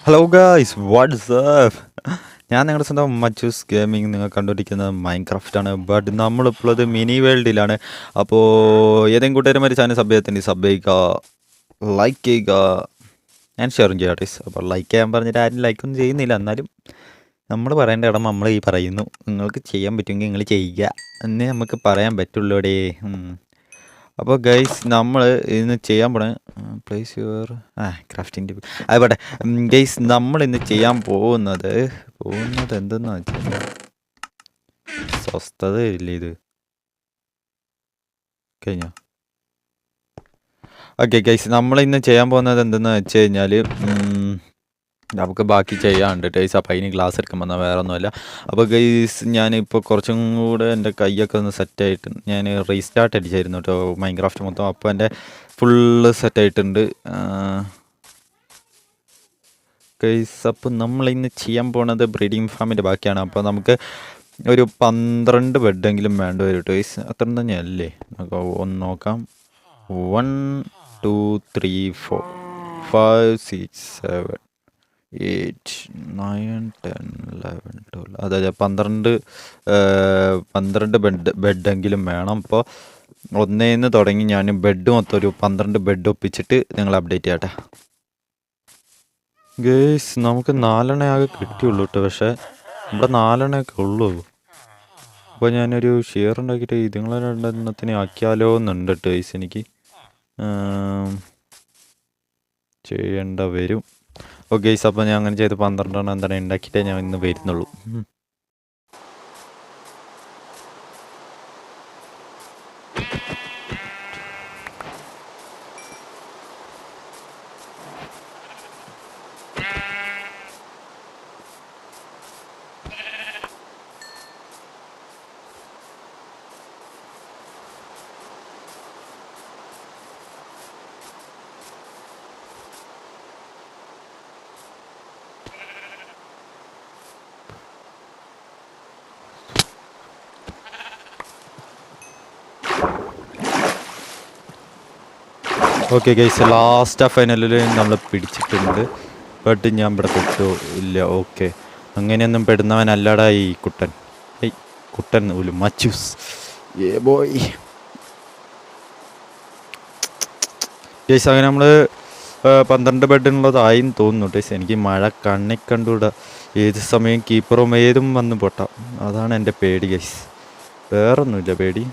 Hello guys watts up. ഞാൻ നിങ്ങളുടെ സ്വന്തം മച്ചൂസ് ഗെയിമിംഗ്. നിങ്ങൾ കണ്ടുപിടിക്കുന്നത് മൈൻക്രാഫ്റ്റാണ്. ബട്ട് നമ്മളിപ്പോൾ അത് മിനി വേൾഡിലാണ്. അപ്പോൾ ഏതെങ്കിലും കൂട്ടുകാരന്മാർ ചാനൽ സബ് ചെയ്യുക, ലൈക്ക് ചെയ്യുക, ഞാൻ ഷെയറും ചെയ്യാം ഗൈസ്. അപ്പോൾ ലൈക്ക് ചെയ്യാൻ പറഞ്ഞിട്ട് ആരും ലൈക്കൊന്നും ചെയ്യുന്നില്ല. എന്നാലും നമ്മൾ പറയേണ്ട ഇടം നമ്മൾ ഈ പറയുന്നു. നിങ്ങൾക്ക് ചെയ്യാൻ പറ്റുമെങ്കിൽ നിങ്ങൾ ചെയ്യുക എന്നേ നമുക്ക് പറയാൻ പറ്റുള്ളൂടേ. അപ്പോൾ ഗൈസ് നമ്മൾ ഇന്ന് ചെയ്യാൻ പോണ പ്ലേസ് യുവർ ക്രാഫ്റ്റിൻ്റെ അതുപോട്ടെ. ഗൈസ് നമ്മൾ ഇന്ന് ചെയ്യാൻ പോകുന്നത് എന്തെന്ന് വെച്ചാൽ സ്വസ്ഥത ഇല്ലേ ഇത് കഴിഞ്ഞോ. ഓക്കെ ഗൈസ്, നമ്മൾ ഇന്ന് ചെയ്യാൻ പോകുന്നത് എന്തെന്ന് വെച്ച് കഴിഞ്ഞാൽ നമുക്ക് ബാക്കി ചെയ്യാനുണ്ട് ഗൈസ്. അപ്പോൾ അതിന് ക്ലാസ് എടുക്കാൻ വന്നാൽ വേറെ ഒന്നുമല്ല. അപ്പോൾ ഗൈസ് ഞാനിപ്പോൾ കുറച്ചും കൂടെ എൻ്റെ കൈയൊക്കെ ഒന്ന് സെറ്റായിട്ട് ഞാൻ റീസ്റ്റാർട്ട് അടിച്ചായിരുന്നു കേട്ടോ മൈൻക്രാഫ്റ്റ് മൊത്തം. അപ്പോൾ എൻ്റെ ഫുള്ള് സെറ്റായിട്ടുണ്ട് ഗൈസ്. അപ്പോൾ നമ്മൾ ഇന്ന് ചെയ്യാൻ പോണത് ബ്രീഡിങ് ഫാമിൻ്റെ ബാക്കിയാണ്. അപ്പോൾ നമുക്ക് ഒരു 12 ബെഡെങ്കിലും വേണ്ടി വരും കേട്ടോ ഗൈസ്. അത്ര തന്നെയല്ലേ? ഒന്ന് നോക്കാം. 1 2 3 4 5 6 7 8 9 10 11 12 അതായത് 12 ബെഡെങ്കിലും വേണം. അപ്പോൾ ഒന്നേന്ന് തുടങ്ങി ഞാൻ ബെഡ് മൊത്തം ഒരു 12 ബെഡ് ഒപ്പിച്ചിട്ട് നിങ്ങൾ അപ്ഡേറ്റ് ചെയ്യട്ടെ ഗേസ്. നമുക്ക് 4 ആകെ കിട്ടിയുള്ളൂ കേട്ടോ. പക്ഷേ ഇവിടെ 4 ഉള്ളൂ. അപ്പോൾ ഞാനൊരു ഷെയർ ഉണ്ടാക്കിയിട്ട് ഇതുങ്ങളെ 2 ആക്കിയാലോ എന്നുണ്ട് കേട്ടോ ഗേസ്. എനിക്ക് ചെയ്യേണ്ട വരും. ഓക്കെ ഗൈസ്, അപ്പോൾ ഞാൻ അങ്ങനെ ചെയ്ത് 12 എന്താണ് ഉണ്ടാക്കിയിട്ടേ ഞാൻ ഇന്ന് വരുന്നുള്ളൂ. ഓക്കെ ഗൈസ്, ലാസ്റ്റ് ഫൈനലിൽ നമ്മൾ പിടിച്ചിട്ടുണ്ട്. ബട്ട് ഞാൻ ഇവിടെ പെട്ടു ഇല്ല. ഓക്കെ, അങ്ങനെയൊന്നും പെടുന്നവനല്ലടാ ഈ കുട്ടൻ. കുട്ടൻ പോലും മച്ചൂസ് ബോയ് ഗൈസ്. അങ്ങനെ നമ്മൾ 12 ബെഡിനുള്ളതായിന്ന് തോന്നുന്നു ഗൈസ്. എനിക്ക് മഴ കണ്ടുകൂടാ. ഏത് സമയം കീപ്പറും ഏതും വന്ന് പൊട്ടാം. അതാണ് എൻ്റെ പേടി ഗൈസ്, വേറൊന്നുമില്ല പേടി.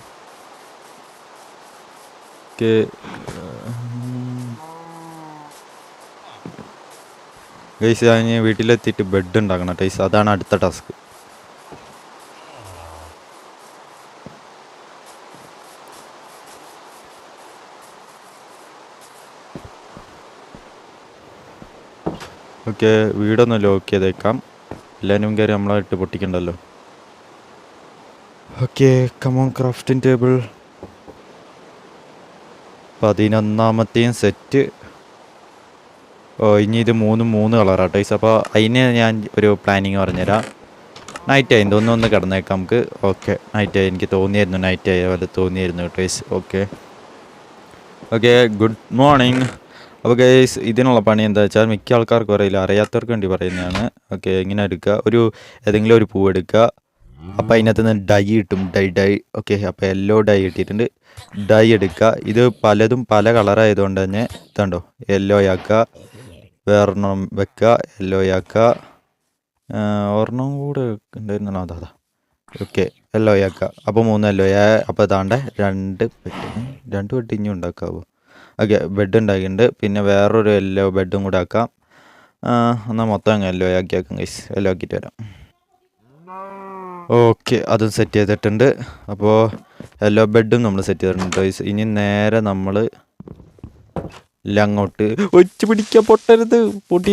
ഓക്കെ ഗൈസ്, ഞാൻ വീട്ടിലെത്തിയിട്ട് ബെഡ് ഉണ്ടാക്കണം ഗൈസ്. അതാണ് അടുത്ത ടാസ്ക്. ഓക്കെ, വീടൊന്ന് ലോക്ക് ചെയ്തേക്കാം. എല്ലാവരും കയറി നമ്മളെ ഇട്ട് പൊട്ടിക്കണ്ടല്ലോ. ഓക്കെ, കമോൺ ക്രാഫ്റ്റിംഗ് ടേബിൾ 11ാമത്തെയും സെറ്റ്. ഇനി ഇത് 3 കളറാട്ടോ ഗൈസ്. അപ്പോൾ അതിന് ഞാൻ ഒരു പ്ലാനിങ് പറഞ്ഞുതരാം. നൈറ്റായി തോന്നുന്നു, ഒന്ന് കിടന്നേക്കാം നമുക്ക്. ഓക്കെ, നൈറ്റായി. എനിക്ക് തോന്നിയായിരുന്നു നൈറ്റായ പോലെ തോന്നിയായിരുന്നു കേട്ടോ ഗൈസ്. Okay good morning. അപ്പോൾ ഗൈസ്, ഇതിനുള്ള പണി എന്താ വെച്ചാൽ മിക്ക ആൾക്കാർക്കും അറിയില്ല, അറിയാത്തവർക്ക് വേണ്ടി പറയുന്നതാണ്. ഓക്കെ, ഇങ്ങനെ എടുക്കുക, ഏതെങ്കിലും ഒരു പൂവ് എടുക്കുക. അപ്പോൾ അതിനകത്ത് നിന്ന് ഡൈ കിട്ടും. ഡൈ. ഓക്കെ, അപ്പോൾ യെല്ലോ ഡൈ കിട്ടിയിട്ടുണ്ട്. ഡൈ എടുക്കുക. ഇത് പലതും പല കളറായതുകൊണ്ട് തന്നെ ഇതുണ്ടോ യെല്ലോ ആക്കുക. വേറൊരെണ്ണം വെക്കുക, യെല്ലോ ആക്കുക. ഒരെണ്ണം കൂടെ ഉണ്ടായിരുന്നോ? അതാ. ഓക്കെ, യെല്ലോ ആക്കുക. അപ്പോൾ 3 യെല്ലോ. അപ്പോൾ ഇതാണ്ട് 2 ബെഡ് ഇനിയും ഉണ്ടാക്കാവോ? ഓക്കെ, ബെഡ് ഉണ്ടാക്കിയിട്ടുണ്ട്. പിന്നെ വേറൊരു യെല്ലോ ബെഡും കൂടെ ആക്കാം. എന്നാൽ മൊത്തം അങ്ങ് യെല്ലോ ആക്കിയാക്കാം ഗൈസ്. യെല്ലോ ആക്കിയിട്ട് വരാം. ഓക്കെ, അതും സെറ്റ് ചെയ്തിട്ടുണ്ട്. അപ്പോൾ യെല്ലോ ബെഡും നമ്മൾ സെറ്റ് ചെയ്തിട്ടുണ്ട് ഗൈസ്. ഇനി നേരെ നമ്മൾ അങ്ങോട്ട് ഒച്ച പിടിക്കാൻ പൊട്ടരുത്. പൊട്ടി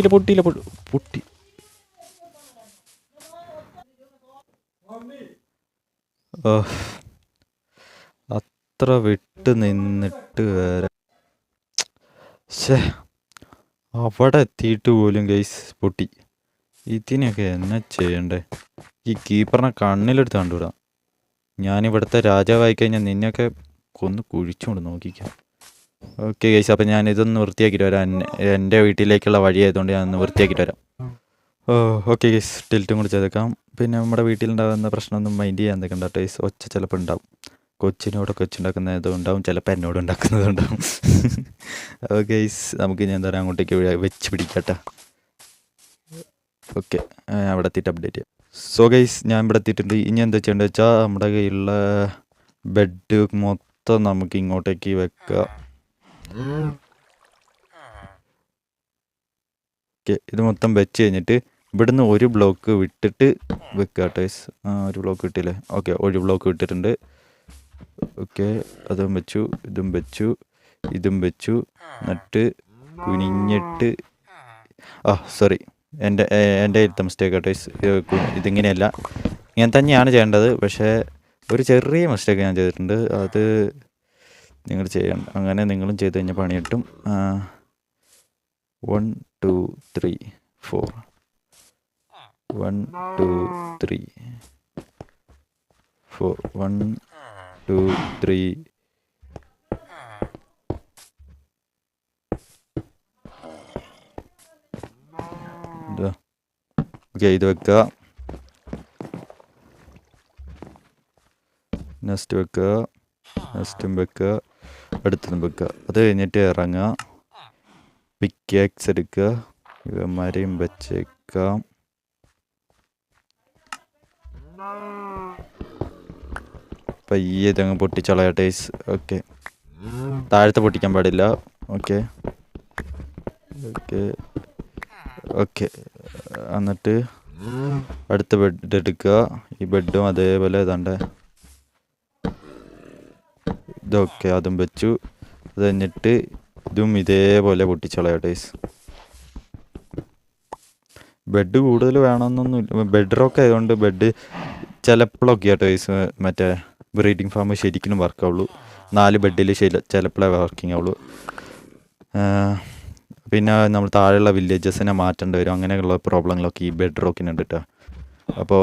അത്ര വിട്ട് നിന്നിട്ട് വരെ അവിടെ എത്തിയിട്ട് പോലും ഗൈസ് പൊട്ടി. ഇതിനൊക്കെ എന്നാ ചെയ്യണ്ടേ? ഈ കീപ്പറിനെ കണ്ണിലെടുത്ത് കണ്ടുവിടാം. ഞാനിവിടുത്തെ രാജാവായി കഴിഞ്ഞാൽ നിന്നെയൊക്കെ കൊന്ന് കുഴിച്ചുകൊണ്ട് നോക്കിക്കാം. ഓക്കെ ഗൈസ്, അപ്പം ഞാൻ ഇതൊന്ന് വൃത്തിയാക്കിയിട്ട് വരാം. എൻ്റെ വീട്ടിലേക്കുള്ള വഴി ആയതുകൊണ്ട് ഞാനൊന്ന് വൃത്തിയാക്കിയിട്ട് വരാം. ഓ ഓക്കെ ഗൈസ്, ടിൽറ്റും കൂടി ചെയ്തേക്കാം. പിന്നെ നമ്മുടെ വീട്ടിലുണ്ടാകുന്ന പ്രശ്നമൊന്നും മൈൻഡ് ചെയ്യാൻ നിൽക്കണ്ട ഗൈസ്. ഒച്ച ചിലപ്പോൾ ഉണ്ടാവും. കൊച്ചിനോടൊക്കെ വെച്ചുണ്ടാക്കുന്നതും ഉണ്ടാവും, ചിലപ്പോൾ എന്നോട് ഉണ്ടാക്കുന്നതും ഉണ്ടാവും. ഓ ഗൈസ്, നമുക്ക് ഞാൻ എന്താ പറയുക അങ്ങോട്ടേക്ക് വെച്ച് പിടിക്കട്ടെ. ഓക്കെ, അവിടെ എത്തിയിട്ട് അപ്ഡേറ്റ് ചെയ്യാം. സോ ഗൈസ്, ഞാൻ ഇവിടെ എത്തിയിട്ടുണ്ട്. ഇനി എന്താ ചെയ്യേണ്ടത് വെച്ചാൽ നമ്മുടെ കയ്യിലുള്ള ബെഡ് മൊത്തം നമുക്ക് ഇങ്ങോട്ടേക്ക് വെക്കുക. ഓക്കെ, ഇത് മൊത്തം വെച്ച് കഴിഞ്ഞിട്ട് ഇവിടുന്ന് ഒരു ബ്ലോക്ക് വിട്ടിട്ട് വെക്കുക കേട്ടോ. ഒരു ബ്ലോക്ക് വിട്ടില്ലേ? ഓക്കെ, ഒരു ബ്ലോക്ക് വിട്ടിട്ടുണ്ട്. ഓക്കെ, അതും വെച്ചു, ഇതും വെച്ചു, ഇതും വെച്ചു. എന്നിട്ട് കുനിഞ്ഞിട്ട് സോറി, എൻ്റെ അടുത്ത മിസ്റ്റേക്ക് കേട്ടോ. ഇതിങ്ങനെയല്ല, ഇങ്ങനെ തന്നെയാണ് ചെയ്യേണ്ടത്. പക്ഷേ ഒരു ചെറിയ മിസ്റ്റേക്ക് ഞാൻ ചെയ്തിട്ടുണ്ട്. അത് നിങ്ങൾ ചെയ്യണ്ട. അങ്ങനെ നിങ്ങളും ചെയ്ത് കഴിഞ്ഞാൽ പണി കിട്ടും. 1 2 3 4 1 2 3 4 1 2 3 ഓക്കെ, ഇത് വെക്കുക. നെക്സ്റ്റ് വെക്കുക, നെക്സ്റ്റും വെക്കുക, അടുത്തതും വെക്കുക. അത് കഴിഞ്ഞിട്ട് ഇറങ്ങുക. പിക്കാക്സ് എടുക്കുക, ഇവന്മാരെയും വെച്ചേക്കാം. പയ്യെ ഇതങ്ങ് പൊട്ടിച്ചളയട്ടെ. ഓക്കെ, താഴത്തെ പൊട്ടിക്കാൻ പാടില്ല. Okay okay okay. എന്നിട്ട് അടുത്ത ബെഡ് എടുക്കുക. ഈ ബെഡും അതേപോലെ ഇതാണ്ട് ഇതൊക്കെ അതും വെച്ചു. അത് കഴിഞ്ഞിട്ട് ഇതും ഇതേപോലെ പൊട്ടിച്ചളയട്ടെ. ബെഡ് കൂടുതൽ വേണമെന്നൊന്നുമില്ല. ബെഡ് റോക്ക് ആയതുകൊണ്ട് ബെഡ് ചിലപ്പോഴൊക്കെ കേട്ടോ മറ്റേ ബ്രീഡിങ് ഫാം ശരിക്കും വർക്കാവുള്ളൂ. 4 ബെഡിൽ ചിലപ്പോഴേ വർക്കിംഗ് ആവുള്ളൂ. പിന്നെ നമ്മൾ താഴെയുള്ള വില്ലേജസിനെ മാറ്റേണ്ടി വരും. അങ്ങനെയുള്ള പ്രോബ്ലങ്ങളൊക്കെ ഈ ബെഡ് റോക്കിനുണ്ട് കേട്ടോ. അപ്പോൾ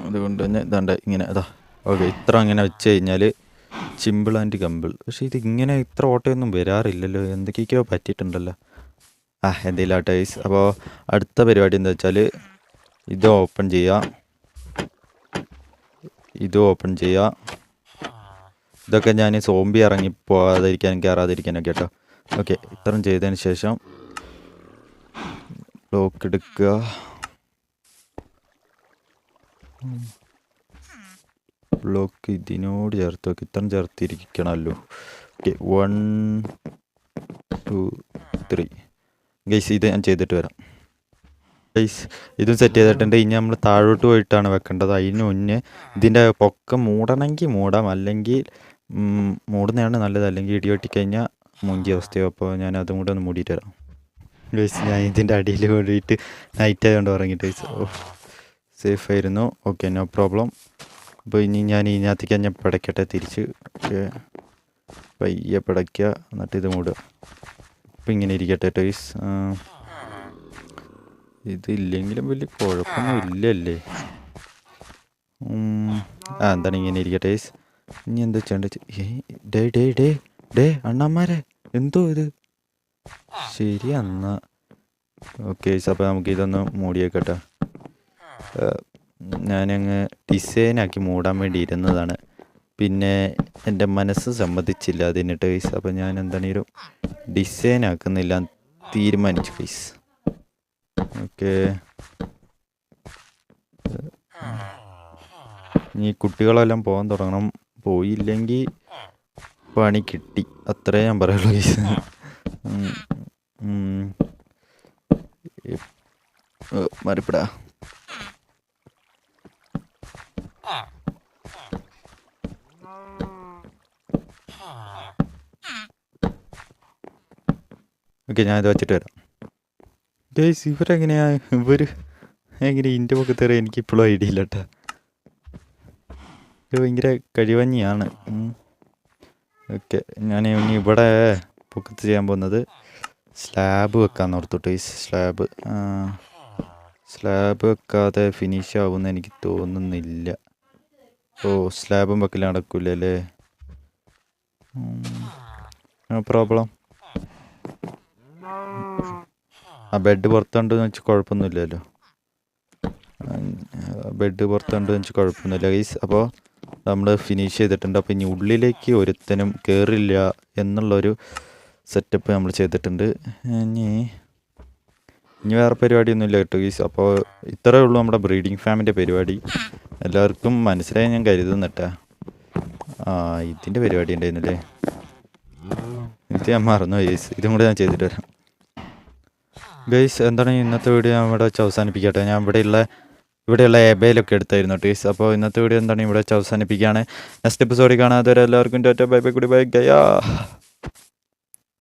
അതുകൊണ്ട് തന്നെ ഇതാണ്ട് ഇങ്ങനെ അതാ. ഓക്കെ, ഇത്ര അങ്ങനെ വെച്ച് കഴിഞ്ഞാൽ സിമ്പിൾ ആൻഡ് കമ്പിൾ. പക്ഷേ ഇത് ഇങ്ങനെ ഇത്ര ഓട്ടയൊന്നും വരാറില്ലല്ലോ, എന്തൊക്കെയൊക്കെയോ പറ്റിയിട്ടുണ്ടല്ലോ. എന്തെങ്കിലും ആട്ടെ. അപ്പോൾ അടുത്ത പരിപാടി എന്താ വെച്ചാൽ ഇത് ഓപ്പൺ ചെയ്യുക, ഇത് ഓപ്പൺ ചെയ്യുക. ഇതൊക്കെ ഞാൻ സോംബി ഇറങ്ങി പോകാതിരിക്കാനും കയറാതിരിക്കാനൊക്കെ കേട്ടോ. ഓക്കെ, ഇത്രയും ചെയ്തതിന് ശേഷം ബ്ലോക്ക് എടുക്കുക. ബ്ലോക്ക് ഇതിനോട് ചേർത്ത് വെക്കുക. ഇത്രയും ചേർത്തിരിക്കണമല്ലോ. ഓക്കെ, 1 2 3 ഗൈസ്, ഇത് ഞാൻ ചെയ്തിട്ട് വരാം. ഗൈസ്, ഇതും സെറ്റ് ചെയ്തിട്ടുണ്ട്. ഇനി നമ്മൾ താഴോട്ട് പോയിട്ടാണ് വെക്കേണ്ടത്. അതിന് മുന്നേ ഇതിൻ്റെ പൊക്കം മൂടണമെങ്കിൽ മൂടാം, അല്ലെങ്കിൽ മൂടുന്നതാണ് നല്ലത്. അല്ലെങ്കിൽ ഇടിവെട്ടിക്കഴിഞ്ഞാൽ മുഞ്ചിയ അവസ്ഥയോ. അപ്പോൾ ഞാൻ അതും കൂടെ ഒന്ന് മൂടിയിട്ട് വരാം. ഗൈസ്, ഞാൻ ഇതിൻ്റെ അടിയിൽ കൂടിയിട്ട് നൈറ്റ് ആയതുകൊണ്ട് ഉറങ്ങിയിട്ട് ഗൈസ്. സേഫ് ആയിരുന്നു. Okay, no problem. അപ്പോൾ ഇനി ഞാൻ ഇതിനകത്തേക്ക് ഞാൻ പിടയ്ക്കട്ടെ തിരിച്ച്. ഓക്കെ, പയ്യെ പിടയ്ക്കുക, എന്നിട്ട് ഇത് മൂടുക. ഇപ്പം ഇങ്ങനെ ഇരിക്കട്ടെ ഗൈസ്. ഇതില്ലെങ്കിലും വലിയ കുഴപ്പമൊന്നും ഇല്ലല്ലേ. എന്താണ് ഇങ്ങനെ ഇരിക്കട്ടെ ഗൈസ്. ഇനി എന്താ ചെയ്യേണ്ടത്? ഡേ അണ്ണന്മാരെ, എന്തോ ഇത് ശരി എന്നാ. ഓക്കെ, അപ്പോൾ നമുക്ക് ഇതൊന്ന് മൂടിയേക്കട്ടെ. ഞാനങ്ങ് ഡിസൈനാക്കി മൂടാൻ വേണ്ടി ഇരുന്നതാണ്. പിന്നെ എൻ്റെ മനസ്സ് സമ്മതിച്ചില്ല അതിനിട്ട് ഗൈസ്. അപ്പോൾ ഞാൻ എന്താണേലും ഡിസൈൻ ആക്കുന്നില്ല തീരുമാനിച്ചു ഗൈസ്. ഓക്കെ, ഇനി കുട്ടികളെല്ലാം പോകാൻ തുടങ്ങണം. പോയില്ലെങ്കിൽ പണി കിട്ടി, അത്രേ ഞാൻ പറയുള്ളൂ ഗൈസ്. മറിപ്പെടാ. ഓക്കെ, ഞാനിത് വെച്ചിട്ട് വരാം ഗൈസ്. ഇവരെങ്ങനെയാ എങ്ങനെ ഇതിൻ്റെ പൊക്കത്തേറെ എനിക്കിപ്പോഴും ഐഡിയ ഇല്ല കേട്ടോ. ഇത് ഭയങ്കര കഴിവഞ്ഞിയാണ്. ഓക്കെ, ഞാൻ ഇനി ഇവിടെ പൊക്കത്ത് ചെയ്യാൻ പോകുന്നത് സ്ലാബ് വെക്കാൻ ഓർത്തോട്ടെ. സ്ലാബ് വെക്കാതെ ഫിനിഷ് ആവുമെന്ന് എനിക്ക് തോന്നുന്നില്ല. സ്ലാബും വെക്കൽ നടക്കില്ലല്ലേ. No problem. ആ ബെഡ് പുറത്തുണ്ടെന്ന് വെച്ചാൽ കുഴപ്പമൊന്നുമില്ലല്ലോ. ബെഡ് പുറത്തുണ്ടെന്ന് വെച്ചാൽ കുഴപ്പമൊന്നുമില്ല ഗൈസ്. അപ്പോൾ നമ്മൾ ഫിനിഷ് ചെയ്തിട്ടുണ്ട്. അപ്പോൾ ഇനി ഉള്ളിലേക്ക് ഒരുത്തനും കയറില്ല എന്നുള്ളൊരു സെറ്റപ്പ് നമ്മൾ ചെയ്തിട്ടുണ്ട്. ഇനി വേറെ പരിപാടിയൊന്നുമില്ല കേട്ടോ ഗൈസ്. അപ്പോൾ ഇത്രയേ ഉള്ളൂ നമ്മുടെ ബ്രീഡിങ് ഫാമിൻ്റെ പരിപാടി. എല്ലാവർക്കും മനസ്സിലായി ഞാൻ കരുതുന്നിട്ടാ. ഇതിൻ്റെ പരിപാടി ഉണ്ടായിരുന്നല്ലേ, ഇത് ഞാൻ മറന്നു ഗൈസ്. ഇതും കൂടെ ഞാൻ ചെയ്തിട്ട് വരാം ഗൈസ്. എന്താണ് ഇന്നത്തെ വീഡിയോ ഞാൻ ഇവിടെ വെച്ച് അവസാനിപ്പിക്കട്ടെ. ഞാൻ ഇവിടെയുള്ള എബയിലൊക്കെ എടുത്തായിരുന്നു ഗൈസ്. അപ്പോൾ ഇന്നത്തെ വീഡിയോ എന്താണ് ഇവിടെ വെച്ച് അവസാനിപ്പിക്കുകയാണ്. നെക്സ്റ്റ് എപ്പിസോഡിൽ കാണാതെ എല്ലാവർക്കും tata bye bye good bye Gaya.